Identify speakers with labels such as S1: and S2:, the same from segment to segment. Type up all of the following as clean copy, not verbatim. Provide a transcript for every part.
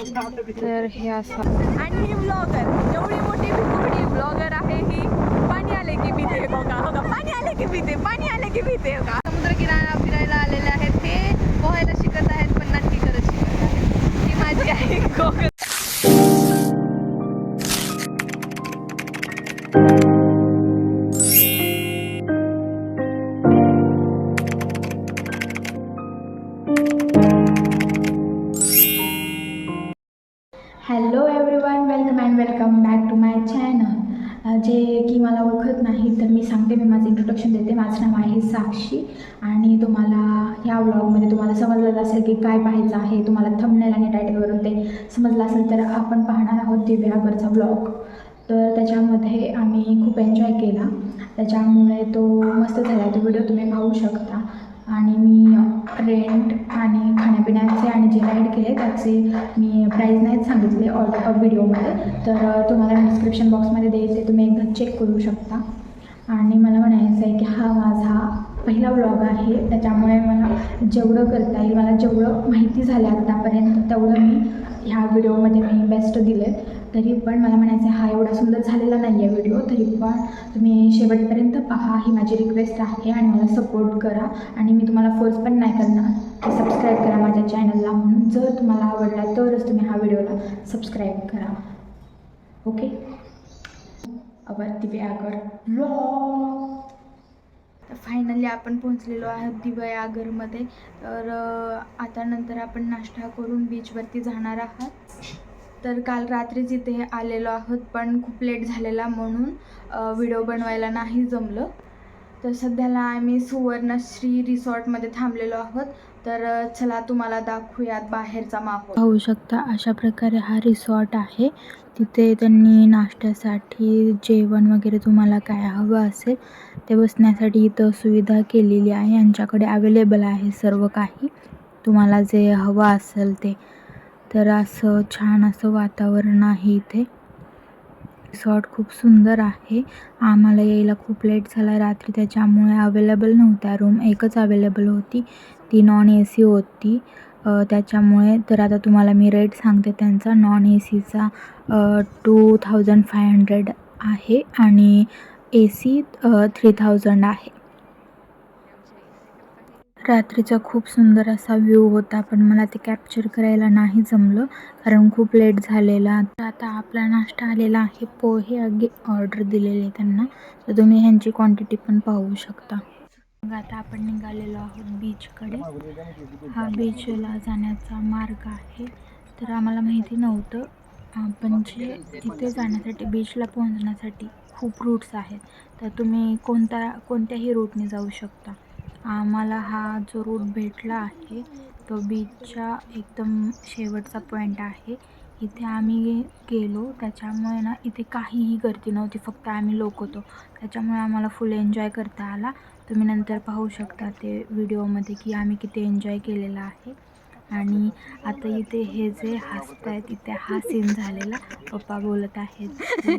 S1: तर हे असं आणि ही ब्लॉगर एवढी मोठी ब्लॉगर आहे ही. पाणी आले की भीते बघा बघा, पाणी आले की भीते, पाणी आले की भीते बघा. समुद्र किनारा फिरायला आलेले आहेत, हे पोहायला शिकत आहेत पण नक्की करत शिकत आहेत. ही माझी आहे गोगल.
S2: Hello everyone, welcome back to my channel. जे की मला ओळखत नाही तर मी सांगते, मी माझं इंट्रोडक्शन देते. माझं नाव आहे साक्षी आणि तुम्हाला ह्या व्लॉगमध्ये तुम्हाला समजलं असेल की काय पाहायचं आहे. तुम्हाला थंबनेल आणि टायटलवरून ते समजलं असेल तर आपण पाहणार आहोत दिव्यागरचा व्लॉग. तर त्याच्यामध्ये आम्ही खूप एन्जॉय केला, त्याच्यामुळे तो मस्त झाला. तो व्हिडिओ तुम्ही पाहू शकता. आणि मी रेंट आणि खाण्यापिण्याचे आणि जे राईड केले त्याचे मी प्राईस नाहीच सांगितले व्हिडिओमध्ये, तर तुम्हाला डिस्क्रिप्शन बॉक्समध्ये द्यायचे, तुम्ही एकदा चेक करू शकता. आणि मला म्हणायचं आहे की हा माझा पहिला व्लॉग आहे, त्याच्यामुळे मला जेवढं करता येईल, मला जेवढं माहिती झालं आत्तापर्यंत तेवढं मी ह्या व्हिडिओमध्ये मी बेस्ट दिले. तरी पण मला म्हणायचं आहे हा एवढा सुंदर झालेला नाही आहे व्हिडिओ, तरी पण तुम्ही शेवटपर्यंत पहा, ही माझी रिक्वेस्ट आहे. आणि मला सपोर्ट करा. आणि मी तुम्हाला फोर्स पण नाही करणार की सबस्क्राईब करा माझ्या चॅनलला, म्हणून जर तुम्हाला आवडला तरच तुम्ही हा व्हिडिओला सबस्क्राईब करा. Okay, our Diveagar vlog. तर फायनली आपण पोहोचलेलो आहोत दिव्यागरमध्ये. तर आता नंतर आपण नाश्ता करून बीचवरती जाणार आहात. तर काल रात्रीच इथे आलेलो आहोत, पण खूप लेट झालेला म्हणून व्हिडिओ बनवायला नाही जमलं. तर सध्याला आम्ही सुवर्णश्री रिसॉर्टमध्ये थांबलेलो आहोत. तर चला तुम्हाला दाखवूयात बाहेरचा माहोल. पाहू शकता अशा प्रकारे हा रिसॉर्ट आहे. तिथे त्यांनी नाश्त्यासाठी जेवण वगैरे तुम्हाला काय हवं असेल ते बसण्यासाठी इथं सुविधा केलेली आहे. यांच्याकडे अवेलेबल आहे सर्व काही, तुम्हाला जे हवं असेल ते. तर असं छान असं वातावरण आहे इथे. रिसॉर्ट खूप सुंदर आहे. आम्हाला यायला खूप लेट झाला रात्री, त्याच्यामुळे अवेलेबल नव्हत्या रूम. एकच अवेलेबल होती, ती नॉन AC होती. त्याच्यामुळे तर आता तुम्हाला मी रेट सांगते त्यांचा. नॉन ACचा 2500 आहे आणि AC 3000 आहे. रात्रीचा खूप सुंदर असा व्ह्यू होता, पण मला ते कॅप्चर करायला नाही जमलं कारण खूप लेट झालेला. आता आपला नाश्ता आलेला आहे, पोहे ऑर्डर दिलेले त्यांना, तर तुम्ही ह्यांची क्वांटिटी पण पाहू शकता. मग आता आपण निघालेलो आहोत बीचकडे. हा बीचला जाण्याचा मार्ग आहे. तर आम्हाला माहिती नव्हतं, पण जे तिथे जाण्यासाठी बीचला पोहोचण्यासाठी खूप रूट्स आहेत, तर तुम्ही कोणत्याही रूटने जाऊ शकता. आम्हाला हा जो रूट भेटला आहे तो बीचच्या एकदम शेवटचा पॉईंट आहे. इथे आम्ही गेलो, त्याच्यामुळे ना इथे काहीही गर्दी नव्हती, फक्त आम्ही लोक होतो, त्याच्यामुळे आम्हाला फुल एन्जॉय करता आला. तुम्ही नंतर पाहू शकता ते व्हिडिओमध्ये की आम्ही किती एन्जॉय केलेला आहे. आणि आता इथे हे जे हसत आहेत, इथे हा सीन झालेला. पप्पा बोलत आहेत की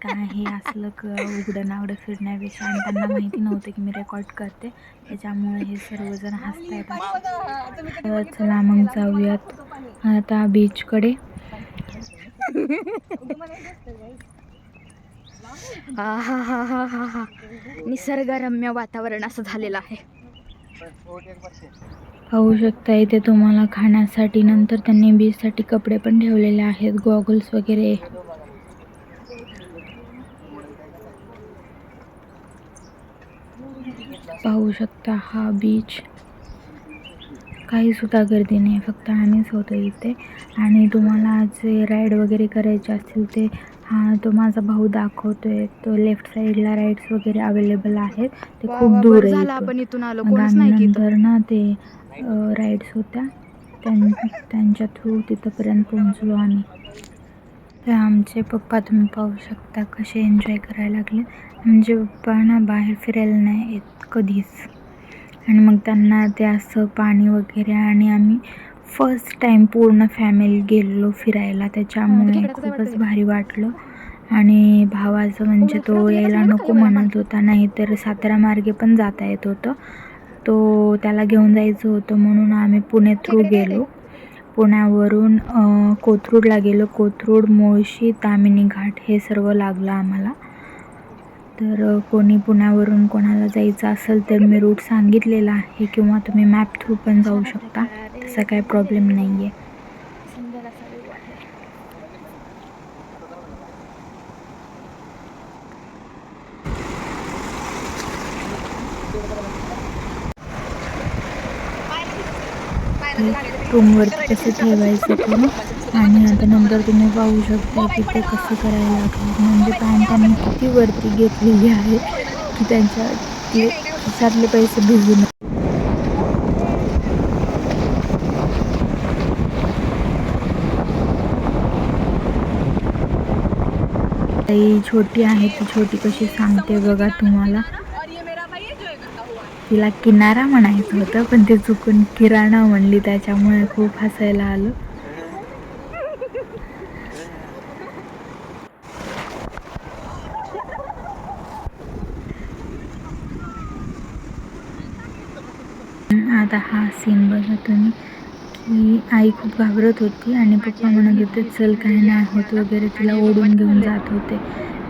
S2: काय हे असलं उघडं नावडं फिरण्यापेक्षा, आणि त्यांना माहिती नव्हतं की मी रेकॉर्ड करते, त्याच्यामुळे हे सर्वजण हसत आहेत. चला मग जाऊयात आता बीचकडे.
S1: हा हा हा हा हा हा, निसर्गरम्य वातावरण असं झालेलं आहे.
S2: पाहू शकता इथे तुम्हाला खाण्यासाठी, नंतर त्यांनी बीचसाठी कपडे पण ठेवलेले आहेत, गॉगल्स वगैरे. पाहू शकता हा बीच, काही सुद्धा गर्दी नाही, फक्त आम्हीच होतो इथे. आणि तुम्हाला जे राईड वगैरे करायचे असतील ते तो माझा भाऊ दाखवतोय, तो लेफ्ट साईडला राईड्स वगैरे अवेलेबल आहेत. ते खूप दूर आहे इथून. मग आम्ही नंतर ना ते राईड्स होत्या त्यांच्या थ्रू तिथंपर्यंत पोहोचलो आम्ही. तर आमचे पप्पा तुम्ही पाहू शकता कसे एन्जॉय करायला लागले. म्हणजे पप्पा ना बाहेर फिरायला नाही येत कधीच, आणि मग त्यांना ते असं पाणी वगैरे. आणि आम्ही फर्स्ट टाईम पूर्ण फॅमिली गेलेलो फिरायला, त्याच्यामुळे खूपच भारी वाटलं. आणि भावाचं म्हणजे तो यायला नको म्हणत होता, नाही तर सातारा मार्गे पण जाता येत होतं, तो त्याला घेऊन जायचं होतं, म्हणून आम्ही पुणे थ्रू गेलो. पुण्यावरून कोथरूडला गेलो. कोथरूड, मुळशी, ताम्हिणी घाट हे सर्व लागलं आम्हाला. तर कोणी पुण्यावरून कोणाला जायचं असेल तर मी रूट सांगितलेला आहे, किंवा तुम्ही मॅप थ्रू पण जाऊ शकता, तसा काही प्रॉब्लेम नाही आहे. सुंदर असा व्ह्यू आहे. रूमवरती कसं ठेवायचं ते, आणि आता नंतर तुम्ही पाहू शकता की ते कसं करायला लागलं. म्हणजे पॅन्ट त्यांनी किती वरती घेतलेली आहे की त्यांच्या खिशातले पैसे भिजून. ताई छोटी आहे, ती छोटी कशी सांगते बघा तुम्हाला. तिला किनारा म्हणायचं होतं पण ते चुकून किराणा म्हणली, त्याच्यामुळे खूप हसायला आलं. आता हा सीन बघा तुम्ही, की आई खूप घाबरत होती आणि पप्पा म्हणत होते चल काही नाही होत वगैरे, तिला ओढून घेऊन जात होते.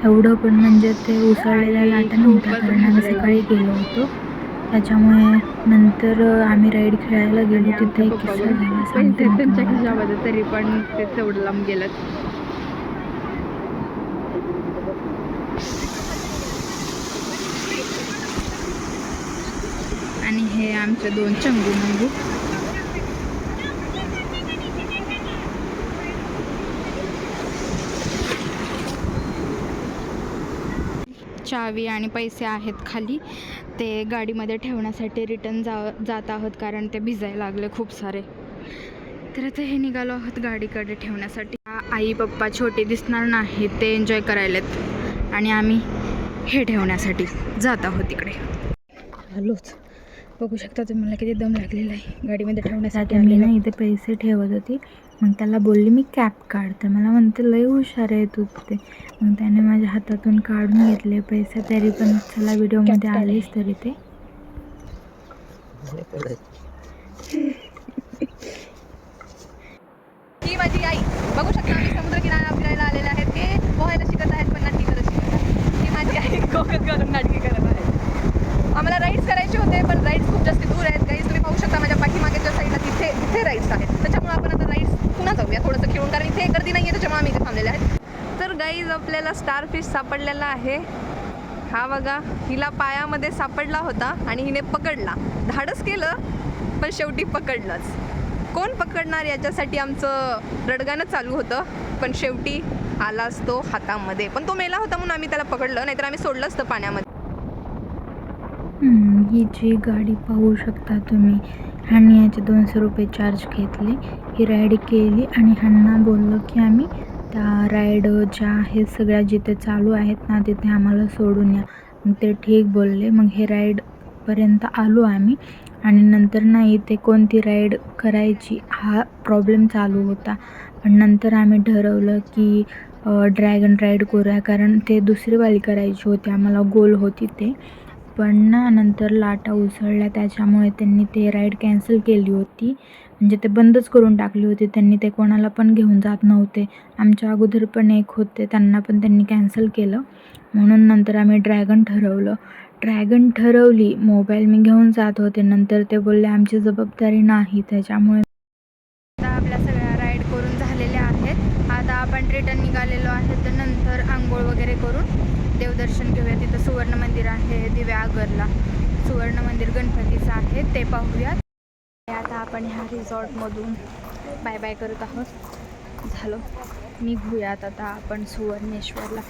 S2: एवढं पण म्हणजे ते उसळलेल्या लाटा नव्हत्या, कारण आम्ही सकाळी गेलो होतो. त्याच्यामुळे नंतर आम्ही राईड खेळायला गेलो. तिथे एक किस्सा झाला, सांगते मी तुम्हाला.
S1: तरी पण ते तेवढं लांब गेलं. आणि हे आमचे 2 चंगू मंगू. चावी आणि पैसे आहेत खाली, ते गाडीमध्ये ठेवण्यासाठी रिटर्न जात आहोत, कारण ते भिजायला लागले खूप सारे. तर आता हे निघालो आहोत गाडीकडे ठेवण्यासाठी. आई पप्पा छोटे दिसणार नाही, ते एन्जॉय करायलेत आणि आम्ही हे ठेवण्यासाठी जात आहोत तिकडे. आलोच, बघू शकता तुम्ही मला किती दम लागलेला आहे गाडीमध्ये ठेवण्यासाठी. मी ना इथे पैसे ठेवत होती, मग त्याला बोलली मी कॅप काढ, तर मला म्हणते लय हुशार आहे तू ते. मग त्याने माझ्या हातातून काढून घेतले पैसे, तरी पण चला व्हिडिओमध्ये आलेच तरी ते. ही माझी आई, बघू शकता आम्ही समुद्रकिनाऱ्याला फिरायला आलेले आहेत. ते पोहायला शिकत आहेत पण नाटकी करत शिकत आहेत. ही माझी आई कोकण करून नाटकी करत आहे. आम्हाला राईड्स करायचे होते पण राईड्स खूप जास्त दूर आहेत. गाईज तुम्ही पाहू शकता माझ्या पाठीमागेच्या साईडला तिथे राईड्स आहेत. त्याच्यामुळे आपण आता राईड्स पुन्हा जाऊया थोडंसं खेळून, कारण इथे गर्दी नाही आहे, त्याच्यामुळे आम्ही इथे थांबलेले आहेत. तर गाईज आपल्याला स्टारफिश सापडलेला आहे. हा बघा, हिला पायामध्ये सापडला होता आणि हिने पकडला. धाडस केलं पण शेवटी पकडलंच. कोण पकडणार याच्यासाठी आमचं रडगाणं चालू होतं, पण शेवटी आलाच तो हातामध्ये. पण तो मेला होता म्हणून आम्ही त्याला पकडलं, नाहीतर आम्ही सोडलं असतं पाण्यामध्ये. ही जी गाडी पाहू शकता तुम्ही, ह्यांनी याचे 200 रुपये चार्ज घेतले. ही राईड केली आणि ह्यांना बोललो की आम्ही त्या राईड ज्या आहेत सगळ्या जिथे चालू आहेत ना तिथे आम्हाला सोडून या. मग ते ठीक बोलले. मग हे राईडपर्यंत आलो आम्ही, आणि नंतर नाही ते कोणती राईड करायची हा प्रॉब्लेम चालू होता. पण नंतर आम्ही ठरवलं की ड्रॅगन राईड करूया, कारण ते दुसरीवाली करायची होती आम्हाला, गोल होती ते. पण ना नंतर लाटा उसळल्या, त्याच्यामुळे त्यांनी ते राईड कॅन्सल केली होती. म्हणजे ते बंदच करून टाकली होती त्यांनी, ते कोणाला पण घेऊन जात नव्हते. आमच्या अगोदर पण एक होते, त्यांना पण त्यांनी कॅन्सल केलं. म्हणून नंतर आम्ही ड्रॅगन ठरवली. मोबाईल मी घेऊन जात होते, नंतर ते बोलले आमची जबाबदारी नाही. त्याच्यामुळे आता आपल्या सगळ्या राईड करून झालेल्या आहेत. आता आपण रिटर्न निघालेलो आहे. तर नंतर आंघोळ वगैरे करून देवदर्शन घेऊया. तिथं सुवर्ण मंदिर आहे दिव्यागरला, सुवर्ण मंदिर गणपतीचं आहे, ते पाहूयात. आता आपण ह्या रिसॉर्टमधून बाय बाय करत आहोत. झालं, निघूयात आता आपण सुवर्णेश्वरला.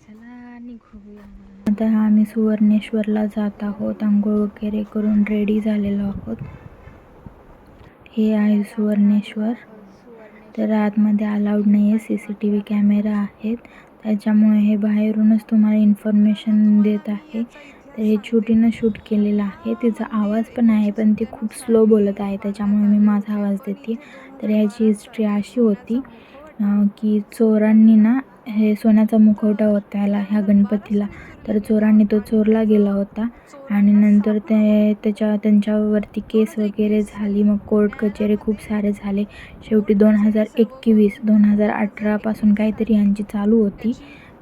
S1: चला निघूया आता. आम्ही सुवर्णेश्वरला जात आहोत. आंघोळ वगैरे करून रेडी झालेलो आहोत. हे आहे सुवर्णेश्वर. तर आतमध्ये अलाउड नाही आहे, CCTV कॅमेरा आहेत, त्याच्यामुळे हे बाहेरूनच तुम्हाला इन्फॉर्मेशन देत आहे. तर हे छोटीनं शूट केलेलं आहे. तिचा आवाज पण आहे, पण ती खूप स्लो बोलत आहे, त्याच्यामुळे मी माझा आवाज देते. तर ह्याची हिस्ट्री अशी होती की चोरांनी ना
S2: हे सोन्याचा मुखवटा होता त्याला, ह्या गणपतीला. तर चोरांनी तो चोरला गेला होता आणि नंतर त्यांच्यावरती केस वगैरे झाली. मग कोर्ट कचेरी खूप सारे झाले. शेवटी 2018पासून काहीतरी यांची चालू होती.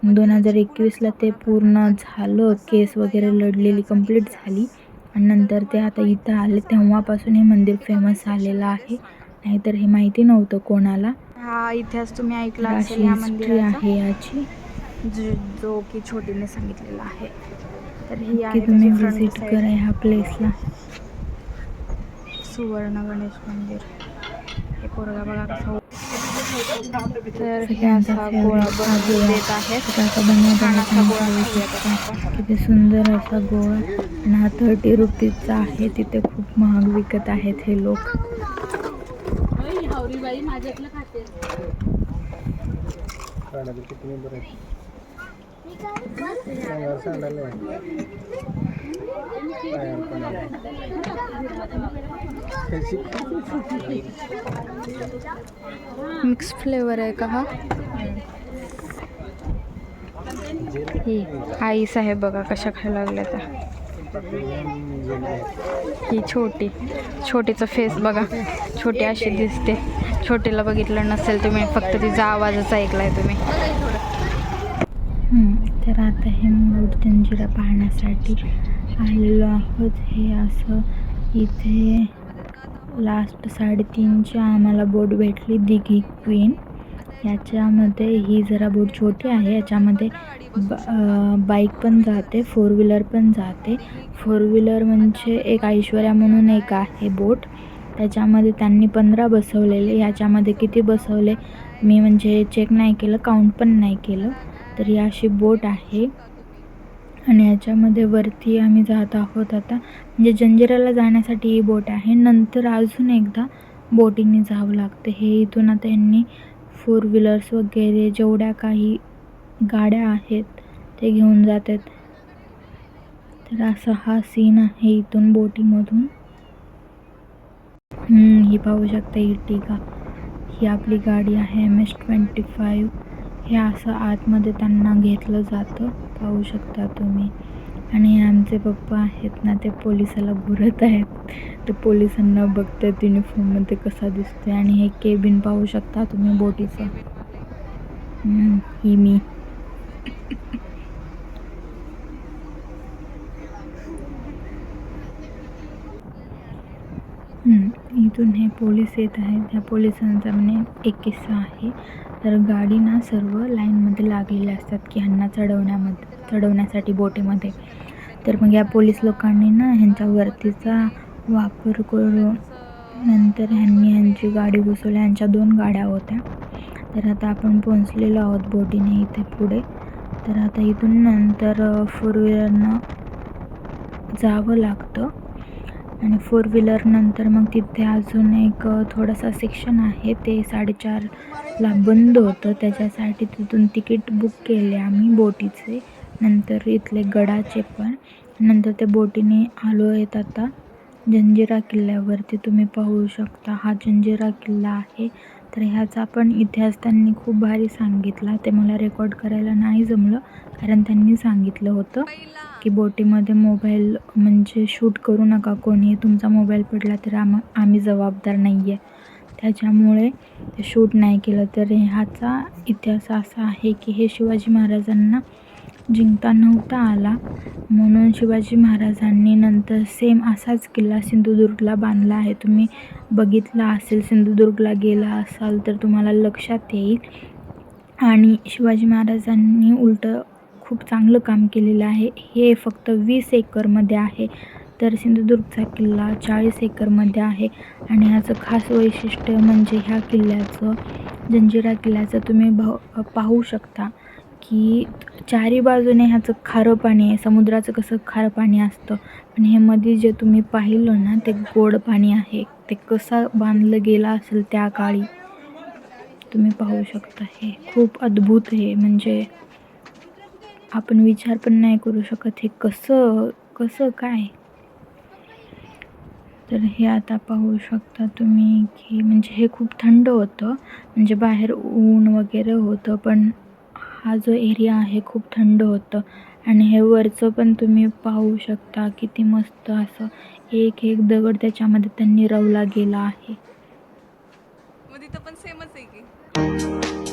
S2: 2021ला ते पूर्ण झालं, केस वगैरे लढलेली कंप्लीट झाली आणि नंतर ते आता इथं आले. तेव्हापासून हे मंदिर फेमस झालेलं आहे, नाहीतर हे माहिती नव्हतं कोणाला.
S1: हा इतिहास तुम्ही ऐकला असेल
S2: अशी
S1: या
S2: हिस्ट्री
S1: मंदिराचा,
S2: आहे याची,
S1: जो की छोटीने सांगितलेला आहे. तर ही
S2: की
S1: आहे
S2: तुम्ही
S1: त्याची फ्रंट
S2: विजिट
S1: साईड,
S2: करा ह्या प्लेसला.
S1: सुवर्ण गणेश मंदिर. हे पोरगा बघा कसा. तर हे
S2: सगळ्यांचा
S1: असा गोळा
S2: फेवरेट हा
S1: बनवून
S2: गोळा.
S1: देत आहेत.
S2: कसा बनवताना
S1: खाण्याचा
S2: तुम्ही
S1: गोळा
S2: पाहू
S1: खाऊयात
S2: शकता.
S1: आपण.
S2: किती सुंदर असा गोळा. आणि हा 30 रुपीजचा आहे. तिथे खूप महाग विकत आहेत हे लोक.
S1: मिक्स फ्लेवर आहे का हा? ही आई साहेब बघा कशा खायला लागल्या त्या. ही छोटीचा फेस बघा, छोटी अशी दिसते. छोटीला बघितलं नसेल तुम्ही, फक्त तिचा आवाजच ऐकलाय तुम्ही.
S2: तर आता हे मुरुड जंजिरा पाहण्यासाठी आलेलो आहोत. हे असं इथे लास्ट 3:30च्या आम्हाला बोट भेटली, दिघी क्वीन. याच्यामध्ये ही जरा बोट छोटी आहे. याच्यामध्ये बाईक पण जाते, 4 व्हीलर पण जाते. 4 व्हीलर म्हणजे एक ऐश्वर्या म्हणून एक आहे बोट, त्याच्यामध्ये त्यांनी 15 बसवलेले. याच्यामध्ये किती बसवले मी म्हणजे चेक नाही केलं, काउंट पण नाही केलं. तर ही अशी बोट आहे आणि याच्यामध्ये वरती आम्ही जात आहोत आता. म्हणजे जंजिराला जाण्यासाठी ही बोट आहे. नंतर अजून एकदा बोटीने जावं लागतं. हे इथून आता यांनी 4 व्हीलर्स वगैरे जेवढ्या काही गाड्या आहेत ते घेऊन जातात. तर असा हा सीन आहे इथून बोटीमधून. ही पाहू शकता इर्टिगा, ही आपली गाडी आहे MS-25. हे असं आतमध्ये त्यांना घेतलं जातं, पाहू शकता तुम्ही. आणि आमचे पप्पा आहेत ना, ते पोलिसाला घुरत आहेत. ते पोलिसांना बघतात युनिफॉर्ममध्ये कसा दिसतोय. आणि हे केबिन पाहू शकता तुम्ही बोटीचं. ही मी. इथून हे पोलीस येत आहेत. ह्या पोलिसांचा म्हणजे एक किस्सा आहे. तर गाडी ना सर्व लाईनमध्ये लागलेले असतात की ह्यांना चढवण्यासाठी बोटीमध्ये. तर मग या पोलीस लोकांनी ना ह्यांच्या वरतीचा वापर करून नंतर ह्यांची गाडी घुसवली. ह्यांच्या 2 गाड्या होत्या. तर आता आपण पोहोचलेलो आहोत बोटीने इथे पुढे. तर आता इथून नंतर 4 व्हीलरनं जावं लागतं आणि 4 व्हीलर नंतर मग तिथे अजून एक थोडासा सेक्शन आहे, ते 4:30ला बंद होतं. त्याच्यासाठी तिथून तिकीट बुक केले आम्ही बोटीचे, नंतर इथले गडाचे पण. नंतर ते बोटीने आलो आहेत आता जंजिरा किल्ल्यावरती. तुम्ही पाहू शकता हा जंजिरा किल्ला आहे. तर ह्याचा पण इतिहास त्यांनी खूप भारी सांगितला. ते मला रेकॉर्ड करायला नाही जमलं, कारण त्यांनी सांगितलं होतं की बोटीमध्ये मोबाईल म्हणजे शूट करू नका कोणी, तुमचा मोबाईल पडला तर आम्ही जबाबदार नाही आहे. त्याच्यामुळे ते शूट नाही केलं. तर ह्याचा इतिहास असा आहे की हे शिवाजी महाराजांना जिंकता नव्हता आला, म्हणून शिवाजी महाराजांनी नंतर सेम असाच किल्ला सिंधुदुर्गला बांधला आहे. तुम्ही बघितला असेल, सिंधुदुर्गला गेला असाल तर तुम्हाला लक्षात येईल. आणि शिवाजी महाराजांनी उलटं खूप चांगलं काम केलेलं आहे. हे फक्त 20 एकरमध्ये आहे, तर सिंधुदुर्गचा किल्ला 40 एकरमध्ये आहे. आणि ह्याचं खास वैशिष्ट्य म्हणजे ह्या किल्ल्याचं, जंजिरा किल्ल्याचं तुम्ही पाहू शकता की 4ही बाजूने ह्याचं खारं पाणी आहे. समुद्राचं कसं खारं पाणी असतं, पण हे मध्ये जे तुम्ही पाहिलं ना ते गोड पाणी आहे. ते कसं बांधलं गेलं असेल त्या काळी तुम्ही पाहू शकता. हे खूप अद्भुत आहे, म्हणजे आपण विचार पण नाही करू शकत हे कसं काय. तर हे आता पाहू शकता तुम्ही की म्हणजे हे खूप थंड होतं, म्हणजे बाहेर ऊन वगैरे होतं, पण हा जो एरिया आहे खूप थंड होतं आणि हे वरचं पण तुम्ही पाहू शकता किती मस्त असं एक एक दगड त्याच्यामध्ये त्यांनी रवला गेला आहे.
S1: मग तिथं पण सेमच आहे की